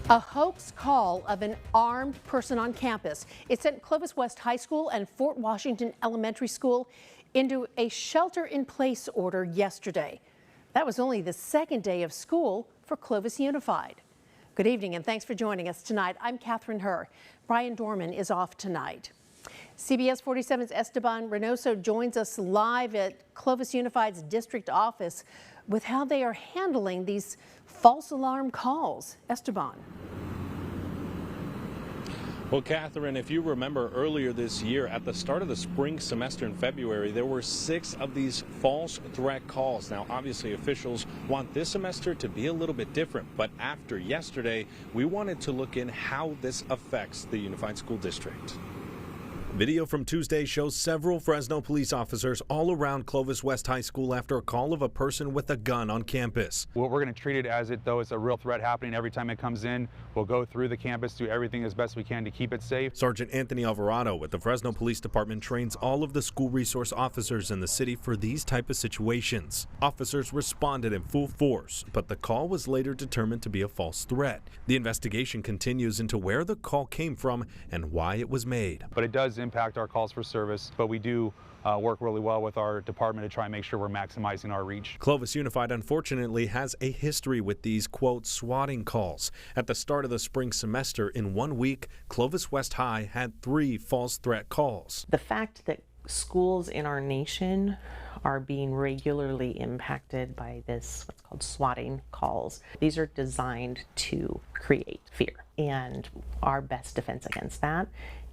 A hoax call of an armed person on campus. It sent Clovis West High School and Fort Washington Elementary School into a shelter-in-place order yesterday. That was only the second day of school for Clovis Unified. Good evening and thanks for joining us tonight. I'm Catherine Herr. Brian Dorman is off tonight. CBS 47's Esteban Reynoso joins us live at Clovis Unified's district office with how they are handling these false alarm calls. Esteban. Well, Catherine, if you remember earlier this year at the start of the spring semester in February, there were 6 of these false threat calls. Now, obviously, officials want this semester to be a little bit different. But after yesterday, we wanted to look in how this affects the Unified School District. Video from Tuesday shows several Fresno police officers all around Clovis West High School after a call of a person with a gun on campus. Well, we're going to treat it as though it's a real threat happening every time it comes in. We'll go through the campus, do everything as best we can to keep it safe. Sergeant Anthony Alvarado with the Fresno Police Department trains all of the school resource officers in the city for these type of situations. Officers responded in full force, but the call was later determined to be a false threat. The investigation continues into where the call came from and why it was made. But it does impact our calls for service, but we do work really well with our department to try and make sure we're maximizing our reach. Clovis Unified unfortunately has a history with these, quote, swatting calls. At the start of the spring semester, in 1 week, Clovis West High had 3 false threat calls. The fact that schools in our nation are being regularly impacted by this, what's called swatting calls. These are designed to create fear, and our best defense against that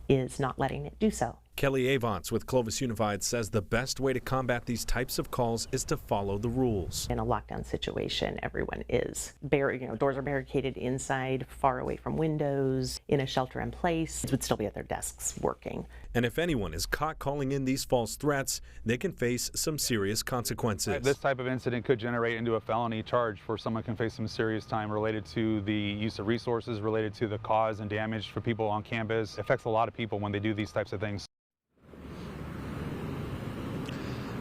is not letting it do so. Kelly Avance with Clovis Unified says the best way to combat these types of calls is to follow the rules. In a lockdown situation, everyone is doors are barricaded inside, far away from windows. In a shelter in place, would still be at their desks working. And if anyone is caught calling in these false threats, they can face some serious consequences. This type of incident could generate into a felony charge where someone can face some serious time related to the use of resources, related to the cause and damage for people on campus. It affects a lot of people when they do these types of things.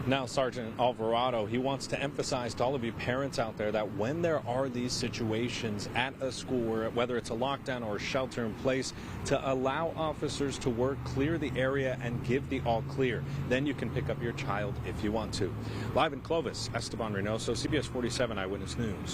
Now, Sergeant Alvarado, he wants to emphasize to all of you parents out there that when there are these situations at a school, whether it's a lockdown or shelter in place, to allow officers to work, clear the area, and give the all clear. Then you can pick up your child if you want to. Live in Clovis, Esteban Reynoso, CBS 47 Eyewitness News.